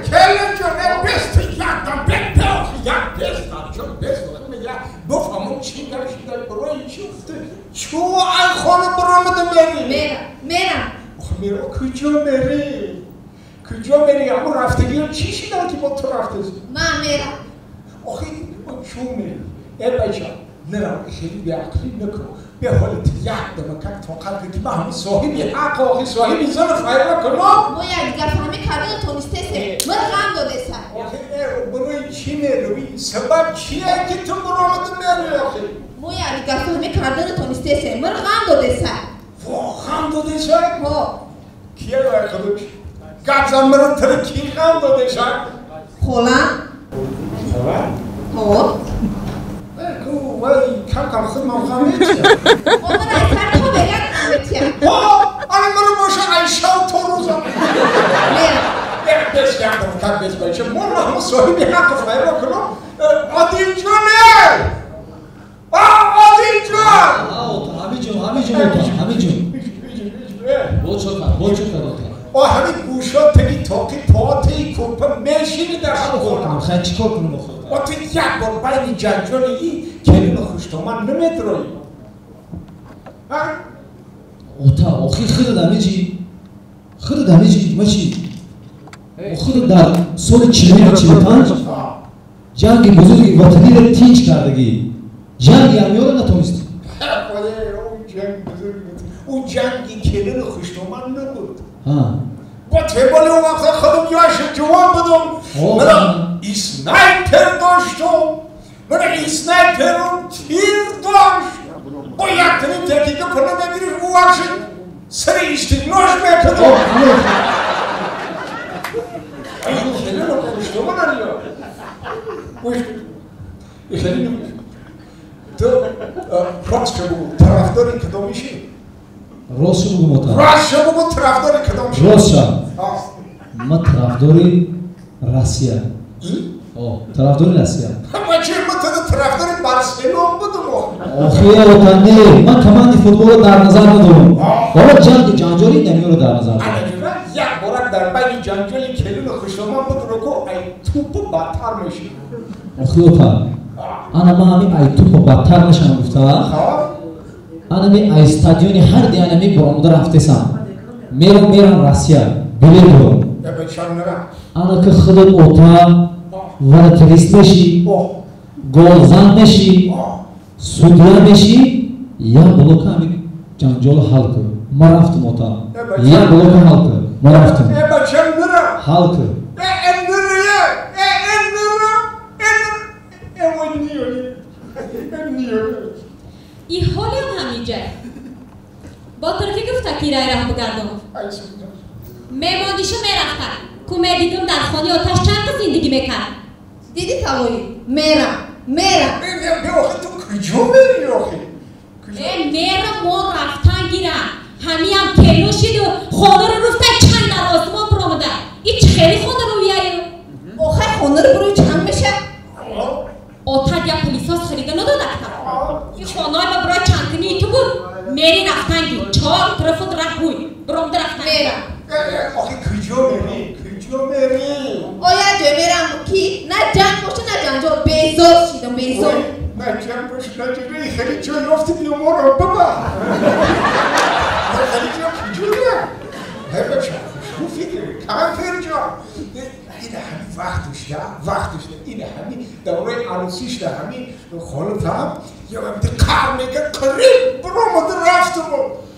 کلن جونه بست یادم یک بست چون بست میگه بفهمم چی گرشی داری برای چی افته چو ای خانه برامده میری میرم میرم کجا میری اما رفتگی رو چی شده که با تو رفته من میرم آخه چون میری ای بچه نرم خیلی به عقلی نکن به حالت یک دمکت تا قلقی که من همه صاحبی حق آخی صاحبی زن خیره کنم باید دیگر فهمی کردن تونسته سه من غم داده سر آخه برای چی میروی؟ سبب چیه که تو برامده میری آخه؟ باید دیگر فهمی کردن تونسته سه من غم داده سر غم داده سر؟ ها کیه باید خودش؟ گفزن مرا تر کی غم داده سر؟ خولم ها وای کم خود من غم میتیم اون را سر تو بگرد غم میتیم الان مرا باشه ایشا و تو روزم بس یادم کرد بس باشه من همه صاحبی حق خیره کنم عادل جونه عادل جون همین جون بود همین گوشا تگی تاقی پاتی کپا میشینی در خورم خیلی چی کار کنم بخورم تو یک بار بین جنجال این کلین خوشتومن نمیدروی اوتا آخی خود همه چی ماشی خود در سال 45 جنگ بزرگ وطنی را تیج کردگی جنگ همیار نتونستی اون جنگی کلین خوشتومن نبود ها با تیبالی اون وقتا خودم یاش جوان بدم من اسنایپر داشتم من اسنایپرم تیر داشت با یک تنین تکیگه پنه بگیریم او ورشد سر اشتگناش میکنم این کلین خوشتومن نیا خیلی نمیشه تو راست که بگو طرفداری کدام میشی؟ راست شو بگو موتا راست شو بگو طرفداری کدام میشی؟ راست شو ما طرفداری روسیه طرفداری روسیه ما چه تو طرفداری بارسلون بودم آخه اوتا نه من کماندی فوتبال رو در نظر ندارم حالا جنجالی نمیو رو در نظر دارم یک بارک در بین جنجالی کلین خوشتومن بود رو که ای توپ بدتر میشی آخه اوتا انا ما همین ای توپ بدتر نشم گفتا انا می ای استادیون هر دیانه می برامده رفته سم میرم روسیه بلیط برم انا که خودت اوتا ورتریست بشی گلزن بشی سودیا بشی یا بلوک همین جنجال حل کن ما رفتم اوتا یا بلوک حل کن ما رفتم حل کن این حالی هم همینجا با طرفی گفته که رای رفت بگردم میماندیشو میرفتن که میدیدم در خانه آتش چند تا زندگی میکرد دیدی تاوی میرم آخه تو کجا میری آخه میرم ما رفتن گیرم همی هم کلو شید و خانه رو رفته چند در آسمان برامده این چه خیلی خانه رو بیایی آخه خانه رو بروی چند میشه آتش یا پلیساس خریده نداده این خانه های برای چند کنی تو بود میری رفتن گیر چهار طرفت رفت بوی برامده رفتن میرم آخه کجا میری آیا جا میرم کی نه جنگ باشه نه جنجال بیزار شیدم بیزار نه جنگ باشه نه جنگ خیلی جا یافتی بیا ما رو ببا خیلی جا کجا میرم هی بچه شو فکر کم فکر جا این همین وقتش این همین دوره عروسیش ده همین خالت هم یا همین قرم میگه قریب برامده رفتم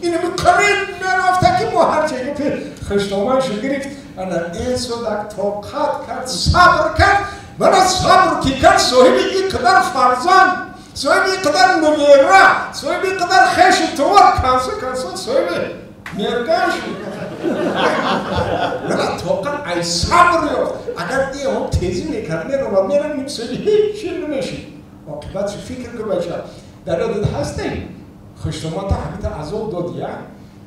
این همین قریب میرفته که ما هر چه که خشتامنشو گرفت انا ایسودک طاقت کرد صبر کرد من صبر که کرد صاحبی این قدر فرزند صاحبی این قدر نویره صاحبی این قدر خیش توار کنسل صاحبی میرگاش من طاقت ای صبر یافت اگر دیگه هم تیزی میکرد رو و میرم میپسیدی هیچی نمیشی عاقبتش فکر که بچه در یادت هستی خشتمان تا همیتا عذاب دادی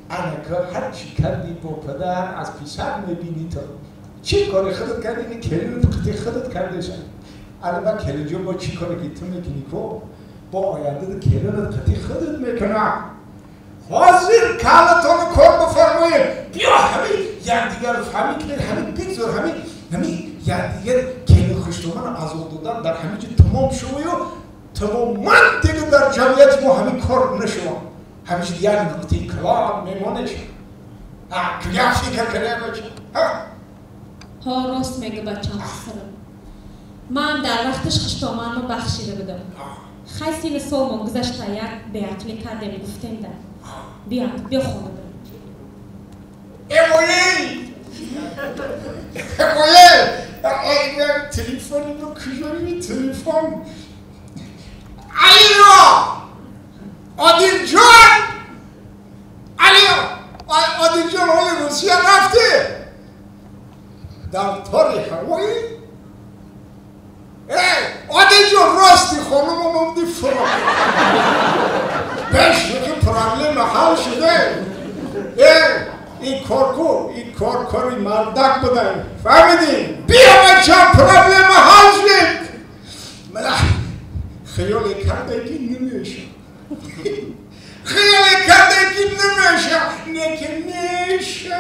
انا که هر چی کردی با پدر از پیشت میبینی تو چی کاری خودت کردی این کلین فقطی خودت کرده شد البته کلینجو با چی کاری که تو میکنی که با آینده کلین فقطی خودت میکنه حاضر کالتون کار بفرمایید بیا همین یک دیگر رو فهمی کنید همین بگذار همین همین یا دیگر کل خشتمان آزاد دادن در همه چیز تمام شوی و تماما دیگه در جمعیت ما همین کار نشوم همه چیز دیگر نقطه کلام میمانه چه کلیا فکر کنه بچه ها راست میگه بچم سرم من در وقتش خشتمان رو بخشیده بدم خیلی سال گذشته یک به عقلی کردم گفتم در بیا خونه برم امولی تلفنی رو کجایی تلفن علیو عادل جان عادل جان حال روسیه رفته در تاریخ هوایی عادل جان راستی خانم ممدی فرام بهش که پرابلم حل شده این کاری مردک بدن فهمیدین؟ بیا بچه پرابلم حل شد ملا خیال کرده که نمیشه خیال کرده که نمیشه نه که میشه